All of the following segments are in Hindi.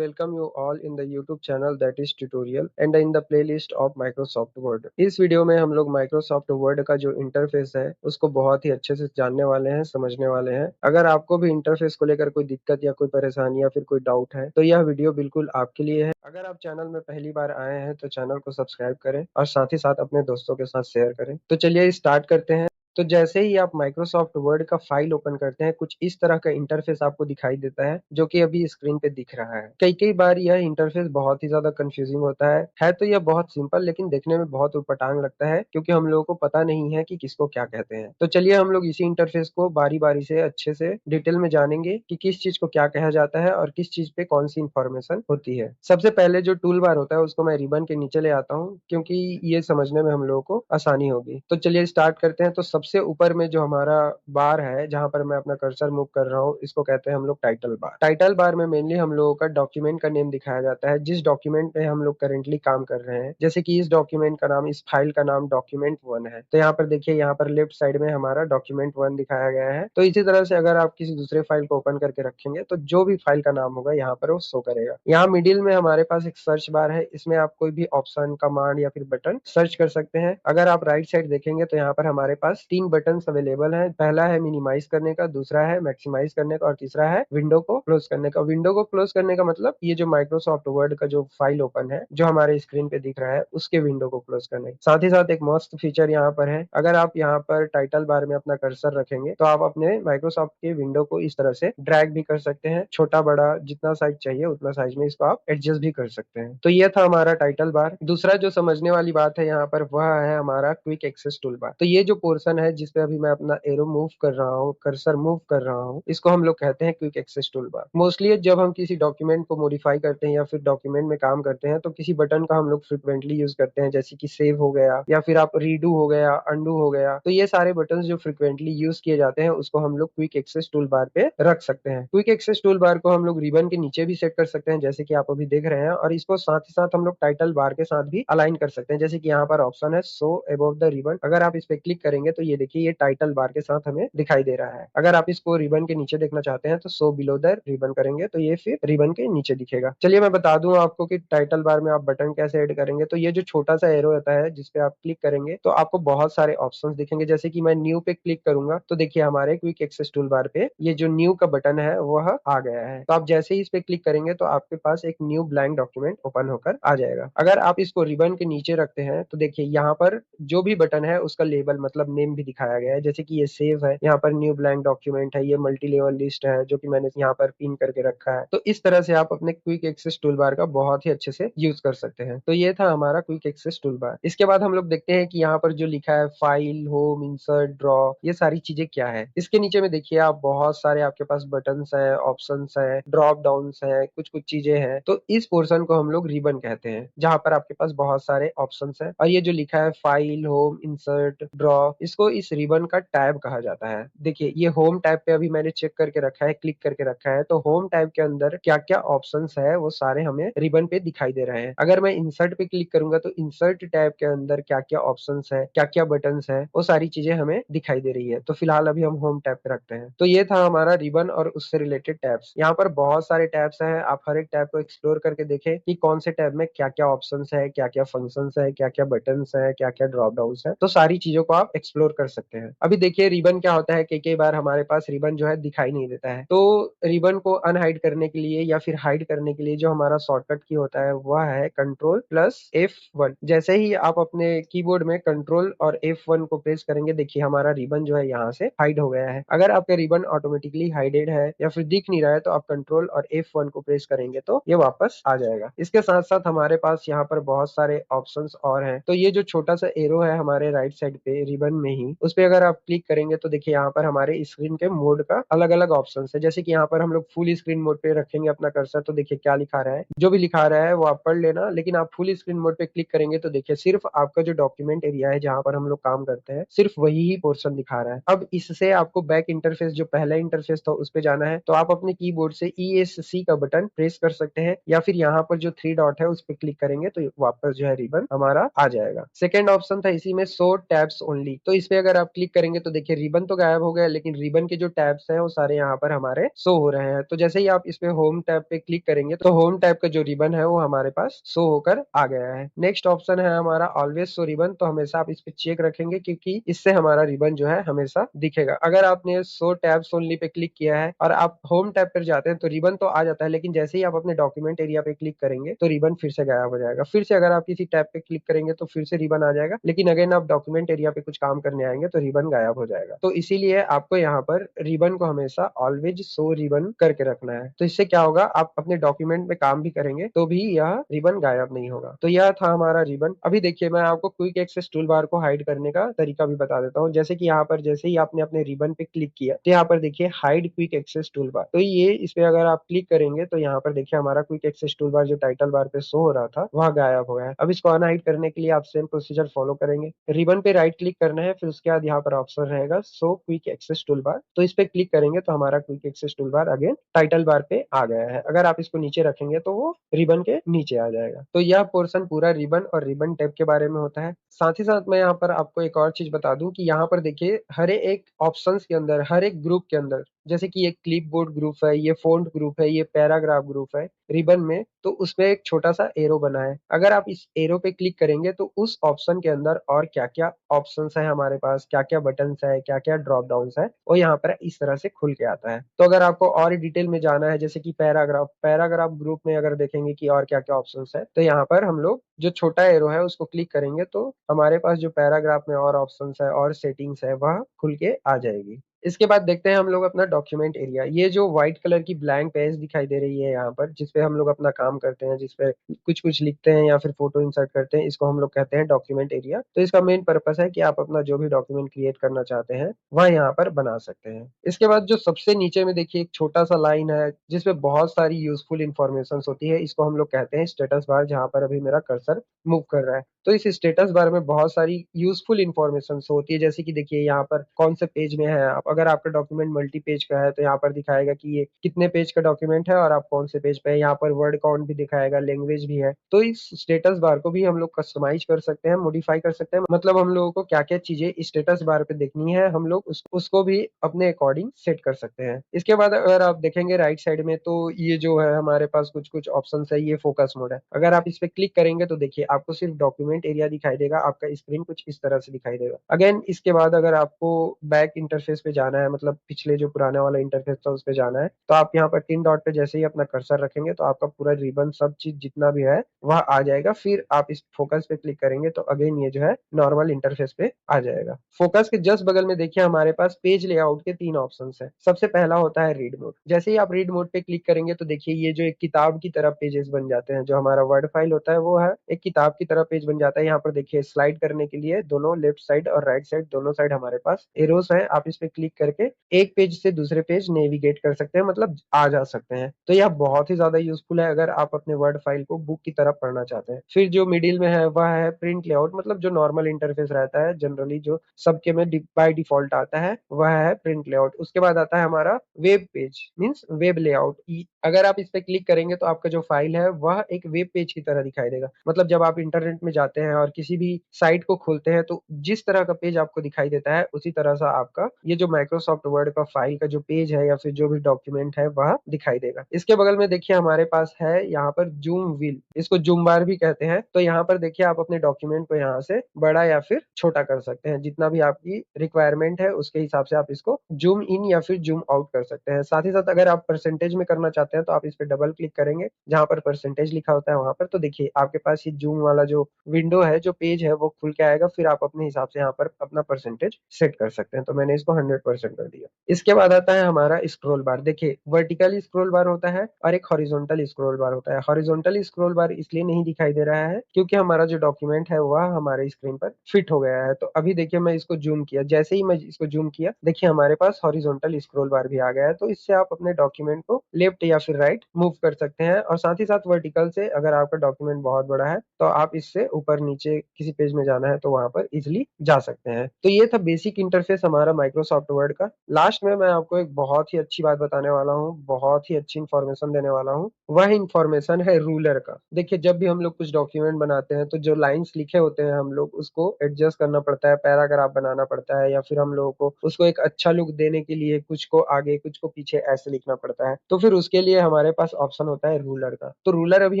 welcome you all in the YouTube channel that is tutorial and in the playlist of Microsoft Word। इस वीडियो में हम लोग Microsoft Word का जो इंटरफेस है उसको बहुत ही अच्छे से जानने वाले हैं, समझने वाले हैं। अगर आपको भी इंटरफेस को लेकर कोई दिक्कत या कोई परेशानी या फिर कोई डाउट है तो यह वीडियो बिल्कुल आपके लिए है। अगर आप चैनल में पहली बार आए हैं तो चैनल को सब्सक्राइब करें और साथ ही साथ अपने दोस्तों के साथ शेयर करें। तो चलिए स्टार्ट करते हैं। तो जैसे ही आप माइक्रोसॉफ्ट वर्ड का फाइल ओपन करते हैं कुछ इस तरह का इंटरफेस आपको दिखाई देता है जो कि अभी स्क्रीन पे दिख रहा है। कई कई बार यह इंटरफेस बहुत ही ज्यादा कंफ्यूजिंग होता है तो यह बहुत सिंपल लेकिन देखने में बहुत ऊटपटांग लगता है क्योंकि हम लोगों को पता नहीं है कि किसको क्या कहते हैं। तो चलिए हम लोग इसी इंटरफेस को बारी बारी से अच्छे से डिटेल में जानेंगे कि किस चीज को क्या कहा जाता है और किस चीज पे कौन सी इंफॉर्मेशन होती है। सबसे पहले जो टूल बार होता है उसको मैं रिबन के नीचे ले आता हूँ क्योंकि ये समझने में हम लोगों को आसानी होगी। तो चलिए स्टार्ट करते हैं। तो सबसे ऊपर में जो हमारा बार है जहां पर मैं अपना कर्सर मूव कर रहा हूँ इसको कहते हैं हम लोग टाइटल बार। टाइटल बार में मेनली हम लोगों का डॉक्यूमेंट का नेम दिखाया जाता है, जिस डॉक्यूमेंट पे हम लोग करेंटली काम कर रहे हैं। जैसे कि इस डॉक्यूमेंट का नाम, इस फाइल का नाम डॉक्यूमेंट 1 है। तो यहाँ पर देखिए, यहाँ पर लेफ्ट साइड में हमारा डॉक्यूमेंट 1 दिखाया गया है। तो इसी तरह से अगर आप किसी दूसरे फाइल को ओपन करके रखेंगे तो जो भी फाइल का नाम होगा यहाँ पर वो शो करेगा। यहाँ मिडिल में हमारे पास एक सर्च बार है, इसमें आप कोई भी ऑप्शन, कमांड या फिर बटन सर्च कर सकते हैं। अगर आप राइट साइड देखेंगे तो यहाँ पर हमारे पास 3 बटन अवेलेबल है। पहला है मिनिमाइज करने का, दूसरा है मैक्सिमाइज करने का और तीसरा है विंडो को क्लोज करने का। विंडो को क्लोज करने का मतलब ये जो माइक्रोसॉफ्ट वर्ड का जो फाइल ओपन है जो हमारे स्क्रीन पे दिख रहा है उसके विंडो को क्लोज करने। साथ ही साथ एक मस्त फीचर यहाँ पर है, अगर आप यहाँ पर टाइटल बार में अपना कर्सर रखेंगे तो आप अपने माइक्रोसॉफ्ट के विंडो को इस तरह से ड्रैग भी कर सकते हैं, छोटा बड़ा जितना साइज चाहिए उतना साइज में इसको आप एडजस्ट भी कर सकते हैं। तो ये था हमारा टाइटल बार। दूसरा जो समझने वाली बात है यहाँ पर वह है हमारा क्विक एक्सेस टूल बार। तो ये जो पोर्शन है जिसपे अभी मैं अपना एरो मूव कर रहा हूँ, कर्सर मूव कर रहा हूँ, इसको हम लोग कहते हैं quick access tool bar. Mostly जब हम किसी डॉक्यूमेंट को मॉडिफाई करते हैं या फिर डॉक्यूमेंट में काम करते हैं तो किसी बटन का हम लोग फ्रिक्वेंटली यूज करते हैं, जैसे कि सेव हो गया या फिर आप रीडू हो गया, अंडू हो गया। तो ये सारे बटन जो फ्रिक्वेंटली यूज किए जाते हैं उसको हम लोग क्विक एक्सेस टूल बार पे रख सकते हैं। क्विक एक्सेस टूल बार को हम लोग रिबन के नीचे भी सेट कर सकते हैं जैसे कि आप अभी देख रहे हैं, और इसको साथ ही साथ हम लोग टाइटल बार के साथ भी अलाइन कर सकते हैं। जैसे कि यहाँ पर ऑप्शन है शो अबव द रिबन, अगर आप इस पे क्लिक करेंगे तो ये देखिए ये टाइटल बार के साथ हमें दिखाई दे रहा है। अगर आप इसको रिबन के नीचे देखना चाहते हैं तो शो बिलो द रिबन करेंगे तो ये फिर रिबन के नीचे दिखेगा। चलिए मैं बता दूं आपको कि टाइटल बार में आप बटन कैसे ऐड करेंगे। तो ये जो छोटा सा एरो होता है जिसपे आप क्लिक करेंगे तो आपको बहुत सारे ऑप्शंस दिखेंगे। जैसे कि मैं न्यू पे क्लिक करूंगा तो देखिए हमारे क्विक एक्सेस टूल बार पे ये जो न्यू का बटन है वह आ गया है। तो आप जैसे ही इस पे क्लिक करेंगे तो आपके पास एक न्यू ब्लैंक डॉक्यूमेंट ओपन होकर आ जाएगा। अगर आप इसको रिबन के नीचे रखते हैं तो देखिए यहाँ पर जो भी बटन है उसका लेबल मतलब नेम भी दिखाया गया है। जैसे कि ये सेव है, यहाँ पर न्यू ब्लैंक डॉक्यूमेंट है, ये मल्टी लेवल लिस्ट है जो कि मैंने यहाँ पर पिन करके रखा है। तो इस तरह से आप अपने क्विक एक्सेस टूल बार का बहुत ही अच्छे से यूज कर सकते हैं। तो ये था हमारा क्विक एक्सेस टूल बार। इसके बाद हम लोग देखते हैं कि यहाँ पर जो लिखा है फाइल, होम, इंसर्ट, ड्रॉ, ये सारी चीजें क्या है। इसके नीचे में देखिए आप बहुत सारे आपके पास बटन्स है, ऑप्शंस है, ड्रॉप डाउन्स है, कुछ कुछ चीजें हैं। तो इस पोर्शन को हम लोग रिबन कहते हैं जहां पर आपके पास बहुत सारे ऑप्शंस है। और ये जो लिखा है फाइल, होम, इंसर्ट, ड्रॉ, इसको इस रिबन का टैब कहा जाता है। देखिए ये होम टैब पे अभी मैंने चेक करके रखा है, क्लिक करके रखा है। तो होम टैब के अंदर क्या क्या ऑप्शंस है वो सारे हमें रिबन पे दिखाई दे रहे हैं। अगर मैं इंसर्ट पे क्लिक करूंगा तो इंसर्ट टैब के अंदर क्या क्या ऑप्शंस है, क्या क्या बटन्स है, वो सारी चीजें हमें दिखाई दे रही है। तो फिलहाल अभी हम होम टैब पे रखते हैं। तो ये था हमारा रिबन और उससे रिलेटेड टैब्स। यहाँ पर बहुत सारे टैब्स हैं, आप हर एक टैब को एक्सप्लोर करके देखें कि कौन से टैब में क्या क्या ऑप्शंस है, क्या क्या फंक्शंस है, क्या क्या बटन्स है, क्या क्या ड्रॉप डाउन्स है। तो सारी चीजों को आप एक्सप्लोर कर सकते हैं। अभी देखिए रिबन क्या होता है, कई बार हमारे पास रिबन जो है दिखाई नहीं देता है। तो रिबन को अनहाइड करने के लिए या फिर हाइड करने के लिए जो हमारा शॉर्टकट की होता है वह है Ctrl+F1। जैसे ही आप अपने कीबोर्ड में कंट्रोल और F1 को प्रेस करेंगे देखिए हमारा रिबन जो है यहाँ से हाइड हो गया है। अगर आपका रिबन ऑटोमेटिकली हाइडेड है या फिर दिख नहीं रहा है तो आप कंट्रोल और F1 को प्रेस करेंगे तो ये वापस आ जाएगा। इसके साथ साथ हमारे पास यहाँ पर बहुत सारे ऑप्शंस और हैं। तो ये जो छोटा सा एरो है हमारे राइट साइड पे रिबन में ही, उस पे अगर आप क्लिक करेंगे तो देखिए यहाँ पर हमारे स्क्रीन के मोड का अलग अलग ऑप्शन है। जैसे कि यहाँ पर हम लोग फुल स्क्रीन मोड पे रखेंगे अपना कर्सर तो देखिए क्या लिखा रहा है, जो भी लिखा रहा है वो आप पढ़ लेना। लेकिन आप फुल स्क्रीन मोड पे क्लिक करेंगे तो देखिए सिर्फ आपका जो डॉक्यूमेंट एरिया है जहां पर हम लोग काम करते हैं सिर्फ वही ही पोर्शन दिखा रहा है। अब इससे आपको बैक इंटरफेस जो पहला इंटरफेस था उस पे जाना है तो आप अपने कीबोर्ड से ESC का बटन प्रेस कर सकते हैं या फिर यहाँ पर जो 3 डॉट है उस पर क्लिक करेंगे तो वापस जो है रिबन हमारा आ जाएगा। सेकेंड ऑप्शन था इसी में शो टैब्स ओनली, तो इस पे अगर आप क्लिक करेंगे तो देखिए रिबन तो गायब हो गया, लेकिन रिबन के जो टैब्स हैं वो सारे यहाँ पर हमारे शो हो रहे हैं। तो जैसे ही आप इस पे होम टैब पे क्लिक करेंगे तो होम टैब का जो रिबन है वो हमारे पास शो होकर आ गया है। नेक्स्ट ऑप्शन है हमारा ऑलवेज शो रिबन। तो हमेशा आप इस पे चेक रखेंगे, क्योंकि इससे हमारा रिबन जो है हमेशा दिखेगा। अगर आपने show tabs only pay click किया है और आप होम टैब पर जाते हैं तो रिबन तो आ जाता है, लेकिन जैसे ही आप अपने डॉक्यूमेंट एरिया पे क्लिक करेंगे तो रिबन फिर से गायब हो जाएगा। फिर से अगर आप किसी टैब पे क्लिक करेंगे तो फिर से रिबन आ जाएगा, लेकिन अगेन आप डॉक्यूमेंट एरिया पे कुछ काम करने आएंगे तो रिबन गायब हो जाएगा। तो इसीलिए आपको यहाँ पर रिबन को हमेशा ऑलवेज शो रिबन करके रखना है। तो इससे क्या होगा, आप अपने डॉक्यूमेंट में काम भी करेंगे तो भी यह रिबन गायब नहीं होगा। तो यह था हमारा रिबन। अभी देखिए मैं आपको क्विक एक्सेस टूल बार को हाइड करने का तरीका भी बता देता हूँ। जैसे कि यहाँ पर जैसे ही आपने अपने रिबन पे क्लिक किया तो यहाँ पर देखिए hide quick access tool bar. तो ये इस पे अगर आप क्लिक करेंगे तो यहाँ पर देखिए हमारा क्विक एक्सेस टूल बार जो टाइटल बार पे शो हो रहा था वह गायब हो गया है। अब इसको अनहाइड करने के लिए आप सेम प्रोसीजर फॉलो करेंगे। रिबन पे राइट क्लिक करना है, फिर उसके बाद यहाँ पर ऑप्शन रहेगा show quick access tool bar. तो इस पे क्लिक करेंगे तो हमारा quick access tool bar again title bar पे आ गया है। अगर आप इसको नीचे रखेंगे तो वो रिबन के नीचे आ जाएगा। तो यह पोर्शन पूरा रिबन और रिबन टैब के बारे में होता है। साथ ही साथ मैं यहाँ पर आपको एक और चीज बता दूं कि यहाँ पर देखिए हर एक ऑप्शंस के अंदर, हर एक ग्रुप के अंदर, जैसे कि ये क्लिपबोर्ड ग्रुप है, ये फोंट ग्रुप है, ये पैराग्राफ ग्रुप है रिबन में, तो उसमें एक छोटा सा एरो बना है। अगर आप इस एरो पे क्लिक करेंगे तो उस ऑप्शन के अंदर और क्या क्या ऑप्शंस है हमारे पास, क्या क्या बटन्स है, क्या क्या ड्रॉप डाउन है, वो यहाँ पर इस तरह से खुल के आता है। तो अगर आपको और डिटेल में जाना है, जैसे कि पैराग्राफ पैराग्राफ ग्रुप में अगर देखेंगे कि और क्या क्या ऑप्शंस है, तो यहाँ पर हम लोग जो छोटा एरो है उसको क्लिक करेंगे तो हमारे पास जो पैराग्राफ में और ऑप्शंस है और सेटिंग्स है वह खुल के आ जाएगी। इसके बाद देखते हैं हम लोग अपना डॉक्यूमेंट एरिया। ये जो व्हाइट कलर की ब्लैंक पेज दिखाई दे रही है यहाँ पर, जिसपे हम लोग अपना काम करते हैं, जिसपे कुछ कुछ लिखते हैं या फिर फोटो इंसर्ट करते हैं, इसको हम लोग कहते हैं डॉक्यूमेंट एरिया। तो इसका मेन पर्पस है कि आप अपना जो भी डॉक्यूमेंट क्रिएट करना चाहते हैं वह यहाँ पर बना सकते हैं। इसके बाद जो सबसे नीचे में देखिए एक छोटा सा लाइन है जिसपे बहुत सारी यूजफुल इंफॉर्मेशन होती है, इसको हम लोग कहते हैं स्टेटस बार, जहाँ पर अभी मेरा कर्सर मूव कर रहा है। तो इस स्टेटस बार में बहुत सारी यूजफुल इंफॉर्मेशन होती है, जैसे कि देखिए यहाँ पर कौन से पेज में है आप। अगर आपका डॉक्यूमेंट मल्टी पेज का है तो यहाँ पर दिखाएगा कि ये कितने पेज का डॉक्यूमेंट है और आप कौन से पेज पे है। यहाँ पर वर्ड काउंट भी दिखाएगा, लैंग्वेज भी है। तो इस स्टेटस बार को भी हम लोग कस्टमाइज कर सकते हैं, मॉडिफाई कर सकते हैं। मतलब हम लोगों को क्या क्या चीजें स्टेटस बार पे देखनी है, हम लोग उसको भी अपने अकॉर्डिंग सेट कर सकते हैं। इसके बाद अगर आप देखेंगे राइट साइड में तो ये जो है हमारे पास कुछ कुछ ऑप्शन है, ये फोकस मोड है। अगर आप इस पे क्लिक करेंगे तो देखिए आपको सिर्फ डॉक्यूमेंट एरिया दिखाई देगा, आपका स्क्रीन कुछ इस तरह से दिखाई देगा। अगेन इसके बाद अगर आपको बैक इंटरफेस पे जाना है, मतलब पिछले जो पुराने वाला इंटरफेस था उस पे जाना है, तो आप यहाँ पर 3 डॉट पे जैसे ही अपना कर्सर रखेंगे तो आपका पूरा रिबन सब चीज जितना भी है वह आ जाएगा। फिर आप इस फोकस पे क्लिक करेंगे तो अगेन ये जो है नॉर्मल इंटरफेस पे आ जाएगा। फोकस के जस्ट बगल में देखिए हमारे पास पेज लेआउट के 3 ऑप्शन है। सबसे पहला होता है रीड मोड। जैसे ही आप रीड मोड पे क्लिक करेंगे तो देखिए ये जो एक किताब की तरह पेजेस बन जाते हैं, जो हमारा वर्ड फाइल होता है वो है एक किताब की तरह पेज बन जाता है। यहाँ पर देखिए स्लाइड करने के लिए दोनों लेफ्ट साइड और राइट साइड दोनों साइड हमारे पास एरोस है। आप इस पे क्लिक करके एक पेज से दूसरे पेज नेविगेट कर सकते हैं, मतलब आ जा सकते हैं। तो यह बहुत ही ज्यादा यूजफुल है अगर आप अपने वर्ड फाइल को बुक की तरह पढ़ना चाहते हैं। फिर जो मिडिल में है वह है प्रिंट लेआउट, मतलब जो नॉर्मल इंटरफेस रहता है जनरली जो सबके में बाय डिफॉल्ट आता है वह है प्रिंट लेआउट। उसके बाद आता है हमारा web page means web layout. अगर आप इस पे क्लिक करेंगे तो आपका जो फाइल है वह एक वेब पेज की तरह दिखाई देगा। मतलब जब आप इंटरनेट में जाते हैं और किसी भी साइट को खोलते हैं तो जिस तरह का पेज आपको दिखाई देता है उसी तरह से आपका ये जो माइक्रोसॉफ्ट वर्ड का फाइल का जो पेज है या फिर जो भी डॉक्यूमेंट है वह दिखाई देगा। इसके बगल में देखिए हमारे पास है यहाँ पर जूम व्हील, इसको जूम बार भी कहते हैं। तो यहाँ पर देखिए आप अपने डॉक्यूमेंट को यहाँ से बड़ा या फिर छोटा कर सकते हैं, जितना भी आपकी रिक्वायरमेंट है उसके हिसाब से आप इसको जूम इन या फिर जूम आउट कर सकते हैं। साथ ही साथ अगर आप परसेंटेज में करना चाहते हैं तो आप इस पे डबल क्लिक करेंगे, जहां पर परसेंटेज लिखा होता है वहां पर, तो देखिए आपके पास ये जूम वाला जो विंडो है, जो पेज है, वो खुल के आएगा। फिर आप अपने हिसाब से यहाँ पर अपना परसेंटेज सेट कर सकते हैं। तो मैंने इसको 100% कर दिया। इसके बाद आता है हमारा स्क्रॉल बार। देखिए वर्टिकल स्क्रॉल बार होता है और एक हॉरिजॉन्टल स्क्रॉल बार होता है। हॉरिजॉन्टल स्क्रॉल बार इसलिए नहीं दिखाई दे रहा है क्योंकि हमारा जो डॉक्यूमेंट है वह हमारे स्क्रीन पर फिट हो गया है। तो अभी देखिए मैं इसको जूम किया, जैसे ही मैं इसको जूम किया देखिए हमारे पास हॉरिजॉन्टल स्क्रॉल बार भी आ गया है। तो इससे आप अपने डॉक्यूमेंट को लेफ्ट या फिर राइट मूव कर सकते हैं। और साथ ही साथ वर्टिकल से अगर आपका डॉक्यूमेंट बहुत बड़ा है तो आप इससे ऊपर नीचे किसी पेज में जाना है तो वहां पर इजिली जा सकते हैं। तो ये था बेसिक इंटरफेस हमारा माइक्रोसॉफ्ट वर्ड का। लास्ट में मैं आपको एक बहुत ही अच्छी बात बताने वाला हूँ, बहुत ही अच्छी इंफॉर्मेशन देने वाला हूँ। वह इंफॉर्मेशन है रूलर का। देखिए, जब भी हम लोग कुछ डॉक्यूमेंट बनाते हैं तो जो लाइंस लिखे होते हैं हम लोग उसको एडजस्ट करना पड़ता है, पैराग्राफ बनाना पड़ता है, या फिर हम लोगों को उसको एक अच्छा लुक देने के लिए कुछ को आगे कुछ को पीछे ऐसे लिखना पड़ता है। तो फिर उसके लिए हमारे पास ऑप्शन होता है रूलर का। तो रूलर अभी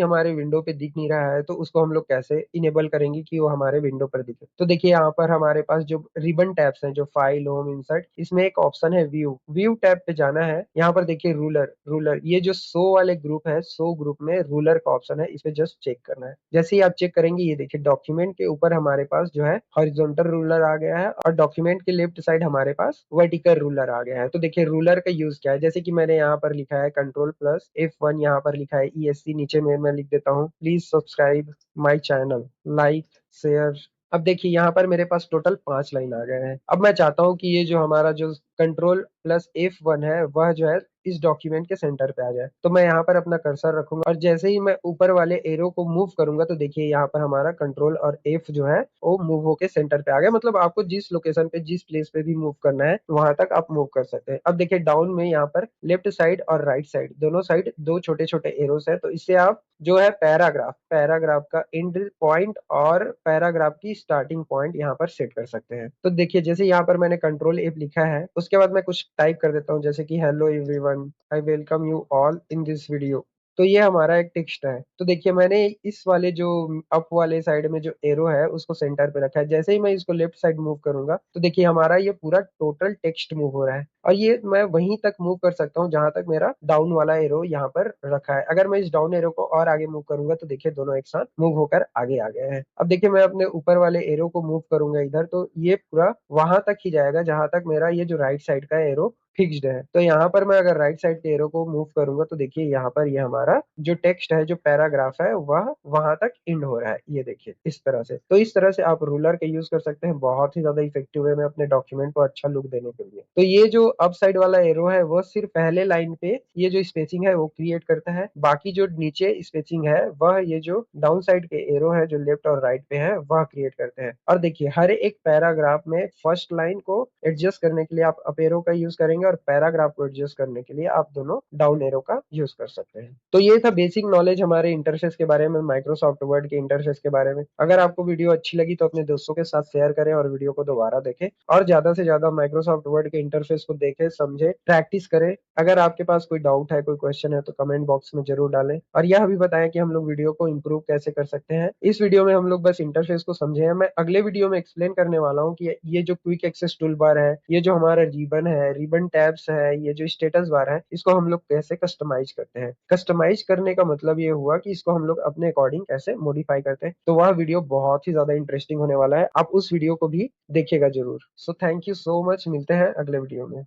हमारे विंडो पे दिख नहीं रहा है, तो उसको हम लोग कैसे इनेबल करेंगे कि वो हमारे विंडो पर दिखे। तो देखिए, यहाँ पर हमारे पास जो रिबन टैब्स हैं, जो फाइल, होम, इंसर्ट, इसमें एक ऑप्शन है व्यू। व्यू टैब पे जाना है। यहाँ पर देखिए रूलर, रूलर ये जो शो वाले ग्रुप है, शो ग्रुप में रूलर का ऑप्शन है, इस पे जस्ट चेक करना है। जैसे ही आप चेक करेंगे, ये देखिए डॉक्यूमेंट के ऊपर हमारे पास जो है हॉरिजॉन्टल रूलर आ गया है, और डॉक्यूमेंट के लेफ्ट साइड हमारे पास वर्टिकल रूलर आ गया है। तो देखिए रूलर का यूज क्या है, जैसे कि मैंने यहाँ पर लिखा है Ctrl+F1, यहाँ पर लिखा है ESC, नीचे में मैं लिख देता हूँ please subscribe my channel, like, share. अब देखिए यहाँ पर मेरे पास टोटल 5 लाइन आ गए हैं। अब मैं चाहता हूँ कि ये जो हमारा जो Ctrl+F1 है वह जो है इस डॉक्यूमेंट के सेंटर पे आ जाए। तो मैं यहाँ पर अपना कर्सर रखूंगा, और जैसे ही मैं ऊपर वाले एरो को मूव करूंगा तो देखिए यहाँ पर हमारा कंट्रोल और एफ जो है वो मूव होके सेंटर पे आ गया। मतलब आपको जिस लोकेशन पे, जिस प्लेस पे भी मूव करना है वहां तक आप मूव कर सकते हैं। अब देखिए डाउन में यहाँ पर लेफ्ट साइड और राइट साइड दोनों साइड दो छोटे छोटे एरोस है, तो इससे आप जो है पैराग्राफ, पैराग्राफ का एंड पॉइंट और पैराग्राफ की स्टार्टिंग पॉइंट यहाँ पर सेट कर सकते हैं। तो देखिए जैसे यहाँ पर मैंने कंट्रोल एफ लिखा है, उसके बाद मैं कुछ टाइप कर देता हूँ, जैसे कि hello everyone, I welcome you all in this video. तो ये हमारा एक टेक्स्ट है। तो देखिए मैंने इस वाले जो अप वाले साइड में जो एरो है उसको सेंटर पे रखा है। जैसे ही मैं इसको लेफ्ट साइड मूव करूंगा तो देखिए हमारा ये पूरा टोटल टेक्स्ट मूव हो रहा है, और ये मैं वहीं तक मूव कर सकता हूँ जहां तक मेरा डाउन वाला एरो यहाँ पर रखा है। अगर मैं इस डाउन एरो को और आगे मूव करूंगा तो देखिए दोनों एक साथ मूव होकर आगे आ गए हैं। अब देखिए मैं अपने ऊपर वाले एरो को मूव करूंगा इधर, तो ये पूरा वहां तक ही जाएगा जहां तक मेरा ये जो राइट साइड का एरो फिक्स्ड है। तो यहाँ पर मैं अगर राइट साइड के एरो को मूव करूंगा तो देखिए यहाँ पर ये हमारा जो टेक्स्ट है, जो पैराग्राफ है, वह वहां तक एंड हो रहा है। ये देखिए इस तरह से। तो इस तरह से आप रूलर का यूज कर सकते हैं बहुत ही ज्यादा इफेक्टिव वे में अपने डॉक्यूमेंट को अच्छा लुक देने के लिए। तो ये जो अप साइड वाला एरो है वो सिर्फ पहले लाइन पे ये जो स्पेसिंग है वो क्रिएट करता है, बाकी जो नीचे स्पेसिंग है वह ये जो डाउन साइड के एरो है जो लेफ्ट और राइट पे है वह क्रिएट करते हैं। और देखिए हर एक पैराग्राफ में फर्स्ट लाइन को एडजस्ट करने के लिए आप अप एरो का यूज करेंगे, और पैराग्राफ को एडजस्ट करने के लिए आप दोनों डाउन एरो का यूज कर सकते हैं। तो ये था बेसिक नॉलेज हमारे इंटरफेस के बारे में, माइक्रोसॉफ्ट वर्ड के इंटरफेस के बारे में। अगर आपको वीडियो अच्छी लगी तो अपने दोस्तों के साथ शेयर करें और वीडियो को दोबारा देखें, और ज्यादा से ज्यादा माइक्रोसॉफ्ट वर्ड के इंटरफेस को देखें, समझे, प्रैक्टिस करें। अगर आपके पास कोई डाउट है, कोई क्वेश्चन है तो कमेंट बॉक्स में जरूर डालें, और यह भी बताएं कि हम लोग वीडियो को इम्प्रूव कैसे कर सकते हैं। इस वीडियो में हम लोग बस इंटरफेस को समझे हैं। मैं अगले वीडियो में एक्सप्लेन करने वाला हूँ कि ये जो क्विक एक्सेस टूल बार है, ये जो हमारा रिबन है, रिबन टैब्स है, ये जो स्टेटस बार है, इसको हम लोग कैसे कस्टमाइज करते हैं। कस्टमाइज करने का मतलब ये हुआ कि इसको हम लोग अपने अकॉर्डिंग कैसे मॉडिफाई करते हैं। तो वह वीडियो बहुत ही ज्यादा इंटरेस्टिंग होने वाला है, आप उस वीडियो को भी देखिएगा जरूर। So thank you so much, मिलते हैं अगले वीडियो में।